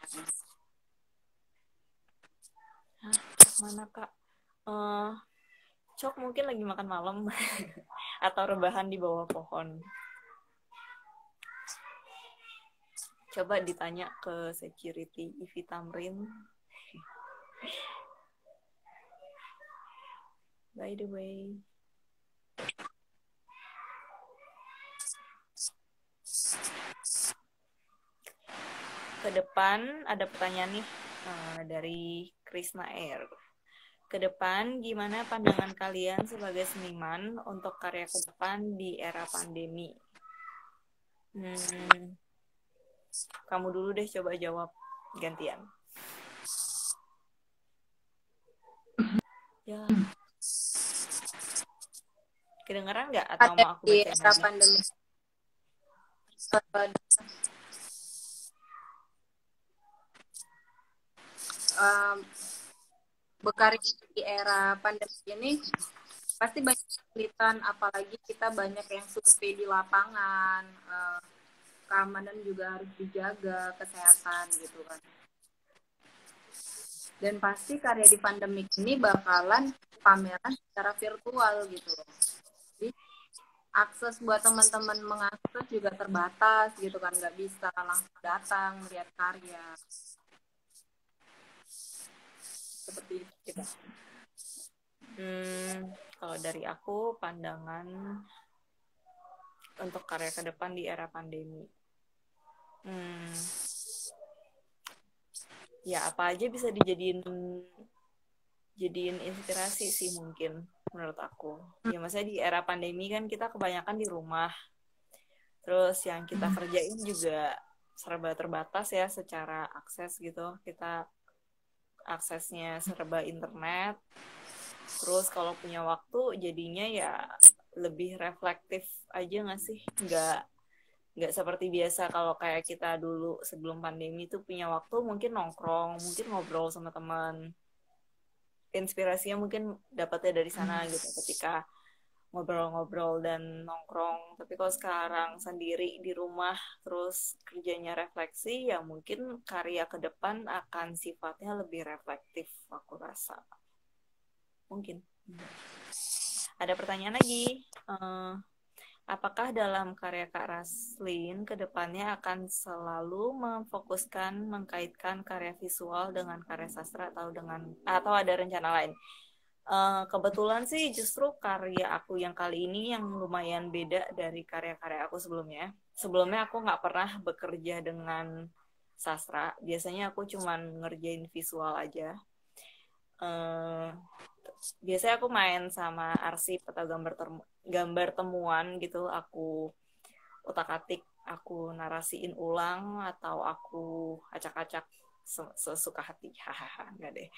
Hah, mana Kak? Cok mungkin lagi makan malam atau rebahan di bawah pohon. Coba ditanya ke security Ivi Tamrin. By the way. Ke depan ada pertanyaan nih dari Krisna Air. Ke depan, gimana pandangan kalian sebagai seniman untuk karya ke depan di era pandemi? Kamu dulu deh coba jawab gantian. Ya. Kedengeran nggak atau mau aku bacain era pandemi. Berkarya di era pandemi ini pasti banyak kesulitan, apalagi kita banyak yang survei di lapangan, keamanan juga harus dijaga, kesehatan gitu kan. Dan pasti karya di pandemi ini bakalan pameran secara virtual gitu. Jadi akses buat teman-teman mengakses juga terbatas gitu kan, nggak bisa langsung datang melihat karya. Seperti itu. Kalau dari aku pandangan untuk karya ke depan di era pandemi. Ya apa aja bisa dijadiin inspirasi sih mungkin menurut aku. Ya maksudnya di era pandemi kan kita kebanyakan di rumah. Terus yang kita kerjain juga serba terbatas ya secara akses gitu. Kita aksesnya serba internet. Terus kalau punya waktu jadinya ya lebih reflektif aja nggak sih? Nggak seperti biasa kalau kayak kita dulu sebelum pandemi tuh punya waktu mungkin nongkrong, mungkin ngobrol sama teman. Inspirasinya mungkin dapatnya dari sana gitu ketika ngobrol-ngobrol dan nongkrong. Tapi kalau sekarang sendiri di rumah terus kerjanya refleksi, ya mungkin karya ke depan akan sifatnya lebih reflektif, aku rasa. Mungkin. Ada pertanyaan lagi. Apakah dalam karya Kak Raslin ke depannya akan selalu memfokuskan mengkaitkan karya visual dengan karya sastra atau ada rencana lain? Kebetulan sih justru karya aku yang kali ini yang lumayan beda dari karya-karya aku sebelumnya. Sebelumnya aku nggak pernah bekerja dengan sastra. Biasanya aku cuman ngerjain visual aja. Biasanya aku main sama arsip atau gambar temuan gitu. Aku utak-atik, aku narasiin ulang atau aku acak-acak sesuka hati. Hahaha, enggak deh.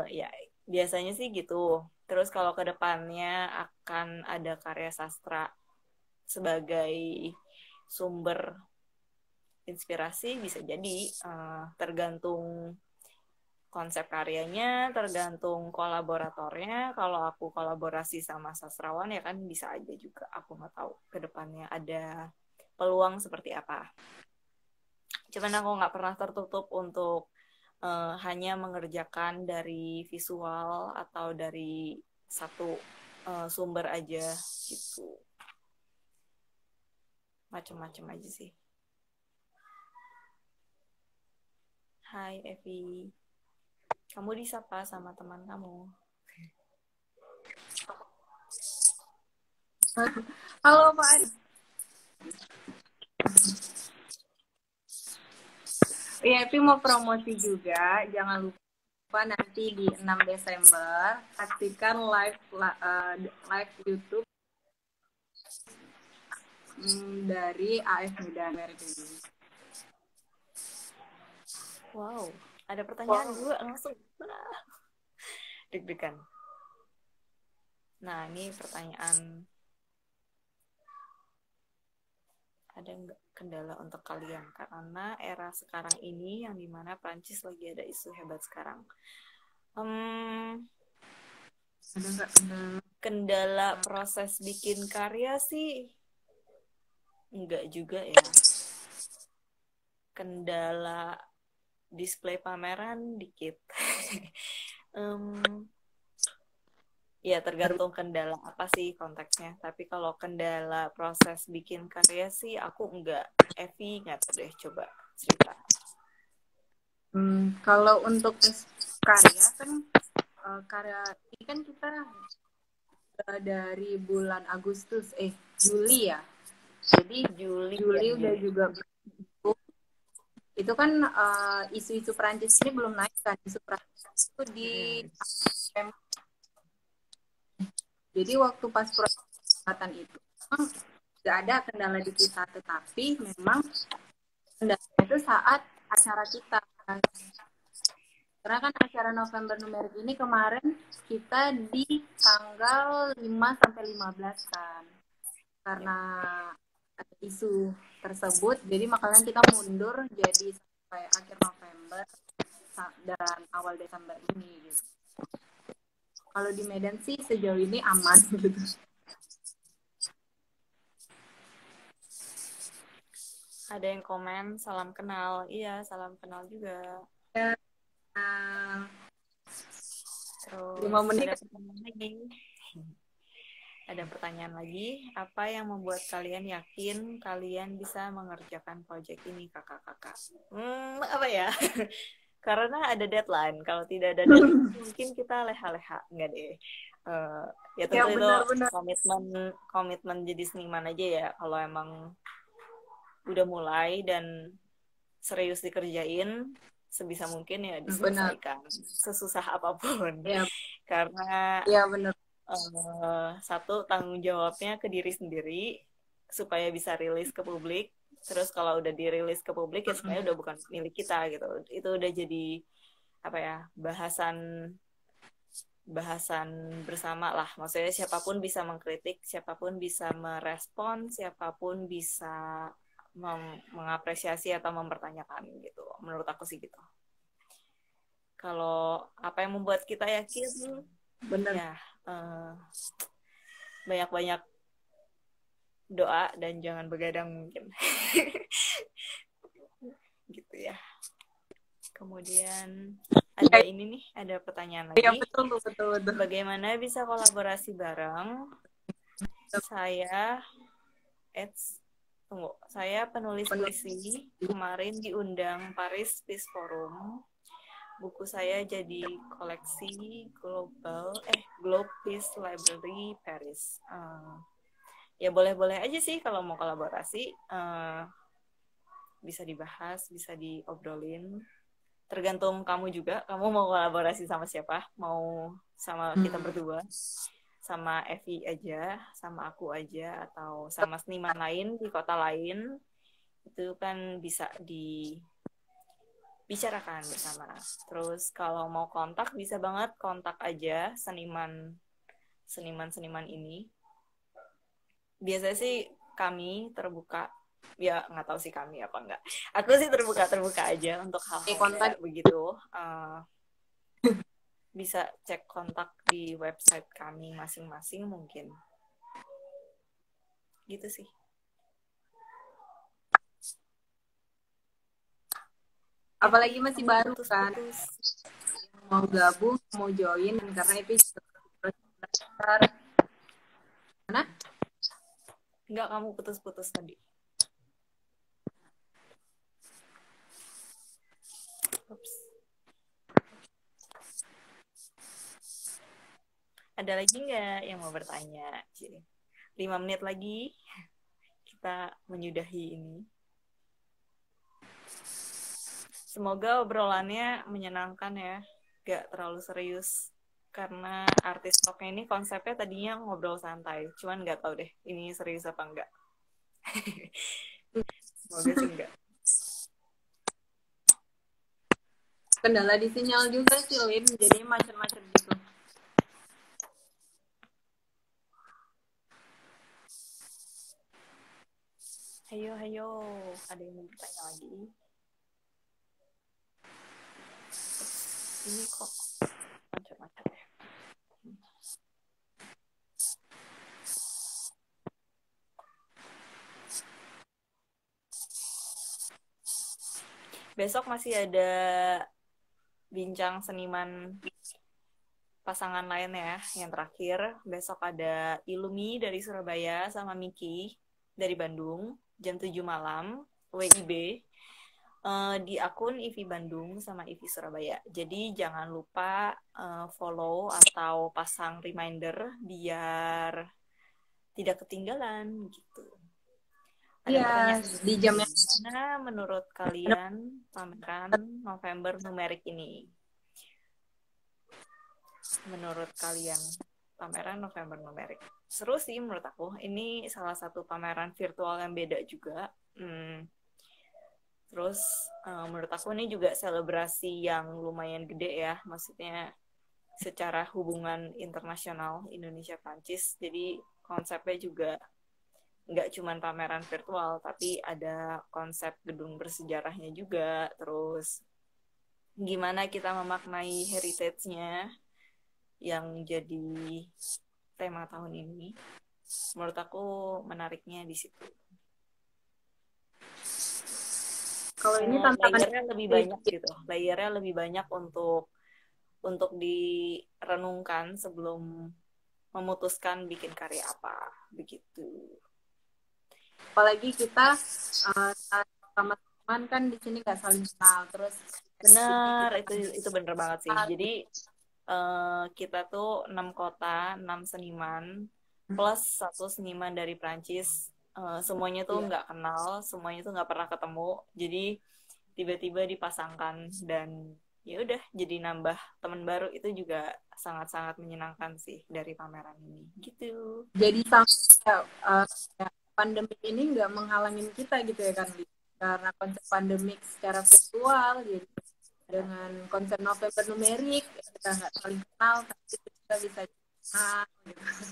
Ya biasanya sih gitu. Terus kalau ke depannya akan ada karya sastra sebagai sumber inspirasi, bisa jadi tergantung konsep karyanya, tergantung kolaboratornya. Kalau aku kolaborasi sama sastrawan ya kan bisa aja juga. Aku nggak tahu ke depannya ada peluang seperti apa. Cuman aku nggak pernah tertutup untuk hanya mengerjakan dari visual atau dari satu sumber aja gitu. Macem-macem aja sih. Hai Evi, kamu disapa sama teman kamu. Halo Pak Ari. Ya, Evi mau promosi juga. Jangan lupa nanti di 6 Desember saksikan live YouTube dari AF Medan Merek ini. Wow, ada pertanyaan juga langsung. Deg-degan. Nah, ini pertanyaan. Ada nggak kendala untuk kalian? Karena era sekarang ini yang dimana Prancis lagi ada isu hebat sekarang. Ada nggak kendala proses bikin karya sih? Enggak juga ya. Kendala display pameran dikit. Ya tergantung kendala apa sih konteksnya. Tapi kalau kendala proses bikin karya sih aku enggak. Evi nggak tahu deh, coba cerita. Kalau untuk karya kan karya ini kan kita dari bulan Juli ya. Jadi Juli ya, udah juga itu kan isu-isu Prancis ini belum naik kan, isu Prancis itu di jadi waktu pas perhelatan itu memang nggak ada kendala di kita, tetapi memang kendala itu saat acara kita. Karena kan acara November Numerik ini kemarin kita di tanggal 5 sampai 15 kan. Karena ada isu tersebut, jadi makanya kita mundur jadi sampai akhir November dan awal Desember ini gitu. Kalau di Medan sih sejauh ini aman gitu. Ada yang komen, salam kenal. Iya, salam kenal juga. Ya, Terus 5 menit. Ada pertanyaan lagi. Apa yang membuat kalian yakin kalian bisa mengerjakan proyek ini, kakak-kakak? Apa ya? Karena ada deadline. Kalau tidak ada deadline, mungkin kita leha-leha. Enggak deh. Ya tentu itu komitmen jadi seniman aja ya. Kalau emang udah mulai dan serius dikerjain, sebisa mungkin ya diselesaikan. Sesusah apapun. Ya. Karena ya benar. Satu, tanggung jawabnya ke diri sendiri supaya bisa rilis ke publik. Terus kalau udah dirilis ke publik ya sebenarnya udah bukan milik kita gitu. Itu udah jadi apa ya, bahasan bersama lah. Maksudnya siapapun bisa mengkritik, siapapun bisa merespon, siapapun bisa mengapresiasi atau mempertanyakan gitu. Menurut aku sih gitu. Kalau apa yang membuat kita yakin, benar ya banyak-banyak doa dan jangan begadang mungkin. Gitu ya. Kemudian ada ini nih, ada pertanyaan Iya, lagi. betul. Bagaimana bisa kolaborasi bareng? Saya penulis puisi, kemarin diundang Paris Peace Forum. Buku saya jadi koleksi Globe Peace Library Paris. Ya boleh-boleh aja sih kalau mau kolaborasi. Bisa dibahas, bisa diobrolin. Tergantung kamu juga, kamu mau kolaborasi sama siapa? Mau sama kita berdua, sama Evi aja, sama aku aja, atau sama seniman lain di kota lain, itu kan bisa dibicarakan bersama. Terus kalau mau kontak, bisa banget kontak aja seniman-seniman ini. Biasanya sih kami terbuka, ya nggak tahu sih kami apa enggak. Aku sih terbuka aja untuk hal-hal kayak begitu. Bisa cek kontak di website kami masing-masing mungkin. Gitu sih. Apalagi masih baru kan, putus. mau gabung, mau join, karena itu belajar. Mana? Enggak, kamu putus-putus tadi. Oops. Ada lagi nggak yang mau bertanya? 5 menit lagi kita menyudahi ini. Semoga obrolannya menyenangkan ya, gak terlalu serius. Karena artis talknya ini konsepnya tadinya ngobrol santai, cuman gak tahu deh ini serius apa enggak. Semoga sih enggak. Kendala di sinyal juga sih, Lin, jadi macet-macet gitu. Hayo, ada yang mau bertanya lagi? Ini kok macet-macet ya. Besok masih ada bincang seniman pasangan lain ya. Yang terakhir, besok ada Ilumi dari Surabaya sama Miki dari Bandung, jam 7 malam, WIB. Di akun IVI Bandung sama IVI Surabaya. Jadi jangan lupa follow atau pasang reminder biar tidak ketinggalan gitu. Ada pertanyaan di jam yang gimana menurut kalian pameran November numerik ini? Menurut kalian pameran November numerik seru sih menurut aku. Ini salah satu pameran virtual yang beda juga. Terus menurut aku ini juga selebrasi yang lumayan gede ya, maksudnya secara hubungan internasional Indonesia-Prancis. Jadi konsepnya juga nggak cuma pameran virtual, tapi ada konsep gedung bersejarahnya juga. Terus gimana kita memaknai heritage-nya yang jadi tema tahun ini. Menurut aku menariknya di situ. Kalau ini tantangan layernya lebih banyak gitu. Layernya lebih banyak untuk direnungkan sebelum memutuskan bikin karya apa begitu. Apalagi kita sama teman kan di sini nggak saling kenal, terus benar itu bener banget sih. Jadi kita tuh 6 kota, 6 seniman plus 1 seniman dari Prancis. Semuanya tuh nggak kenal, semuanya tuh nggak pernah ketemu. Jadi tiba-tiba dipasangkan dan ya udah jadi nambah teman baru. Itu juga sangat-sangat menyenangkan sih dari pameran ini gitu. Jadi sampai pandemi ini nggak menghalangin kita gitu ya kan, karena konsep pandemik secara virtual gitu, dengan konsep November numerik kita nggak saling kenal tapi kita bisa kenal gitu.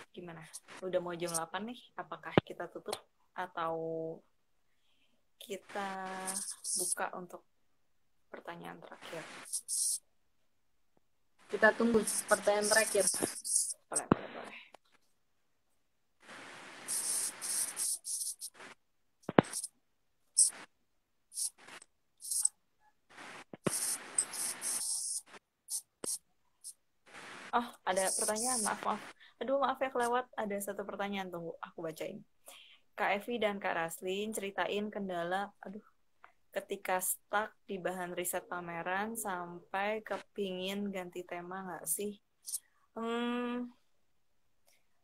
Gimana? Udah mau jam 8 nih, apakah kita tutup atau kita buka untuk pertanyaan terakhir. Kita tunggu pertanyaan terakhir. Boleh. Oh, ada pertanyaan. Maaf. Aduh, maaf ya kelewat. Ada satu pertanyaan. Tunggu, aku bacain. Kak Evi dan Kak Raslin ceritain kendala, ketika stuck di bahan riset pameran sampai kepingin ganti tema nggak sih?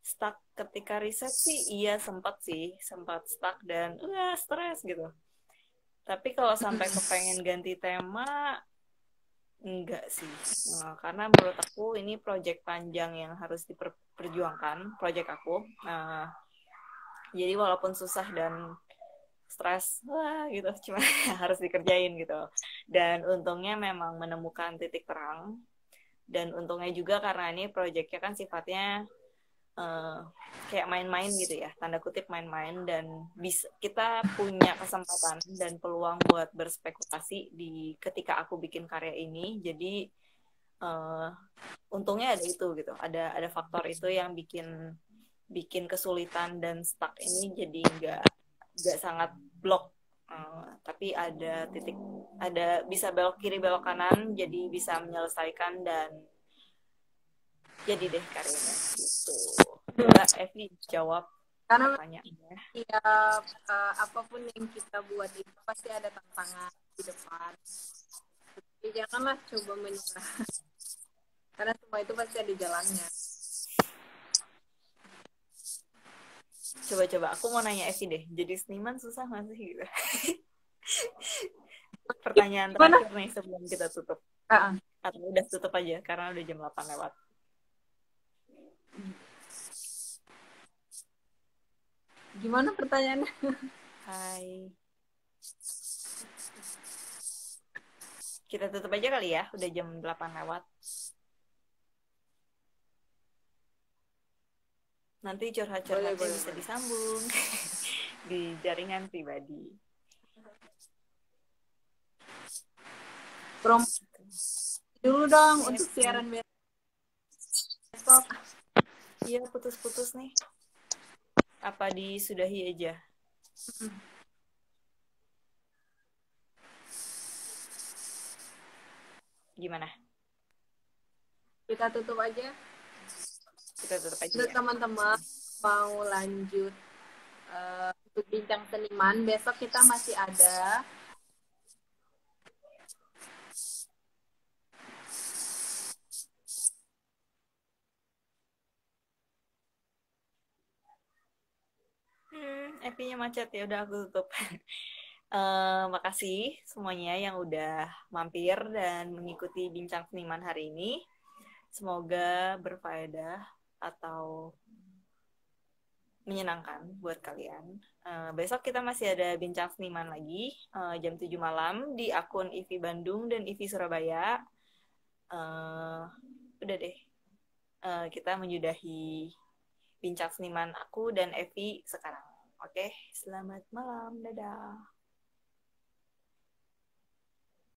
Stuck ketika riset sih, iya sempat stuck dan stres gitu. Tapi kalau sampai kepengen ganti tema, enggak sih. Karena menurut aku ini project panjang yang harus diperjuangkan, project aku. Jadi walaupun susah dan stres, gitu, cuma harus dikerjain gitu. Dan untungnya memang menemukan titik terang. Dan untungnya juga karena ini projectnya kan sifatnya kayak main-main gitu ya, tanda kutip main-main, dan bisa kita punya kesempatan dan peluang buat berspekulasi di ketika aku bikin karya ini. Jadi untungnya ada itu gitu, ada faktor itu yang bikin kesulitan dan stuck ini jadi nggak sangat blok. Tapi ada titik, bisa belok kiri belok kanan, jadi bisa menyelesaikan dan jadi deh karyanya gitu. Coba Evi jawab Karena pertanyaannya. setiap apapun yang kita buat itu pasti ada tantangan di depan. Jadi janganlah coba menyerah. Karena semua itu pasti ada jalannya. Coba aku mau nanya Evi deh. Jadi seniman susah nggak sih gitu? Pertanyaan terakhir nih sebelum kita tutup. Atau udah tutup aja karena udah jam 8 lewat. Gimana pertanyaannya? Hai. Kita tutup aja kali ya, udah jam 8 lewat. Nanti curhat-curhatnya bisa disambung di jaringan pribadi. Dulu dong untuk siaran besok. Iya, putus-putus nih. Apa disudahi aja? Gimana? Kita tutup aja. Ya. Untuk teman-teman mau lanjut untuk bincang seniman, besok kita masih ada. Epinya macet, ya udah aku tutup. Makasih semuanya yang udah mampir dan mengikuti bincang seniman hari ini. Semoga berfaedah atau menyenangkan buat kalian. Besok kita masih ada bincang seniman lagi jam 7 malam di akun IVI Bandung dan IVI Surabaya. Udah deh, kita menyudahi bincang seniman aku dan Evi sekarang. Oke, selamat malam, dadah.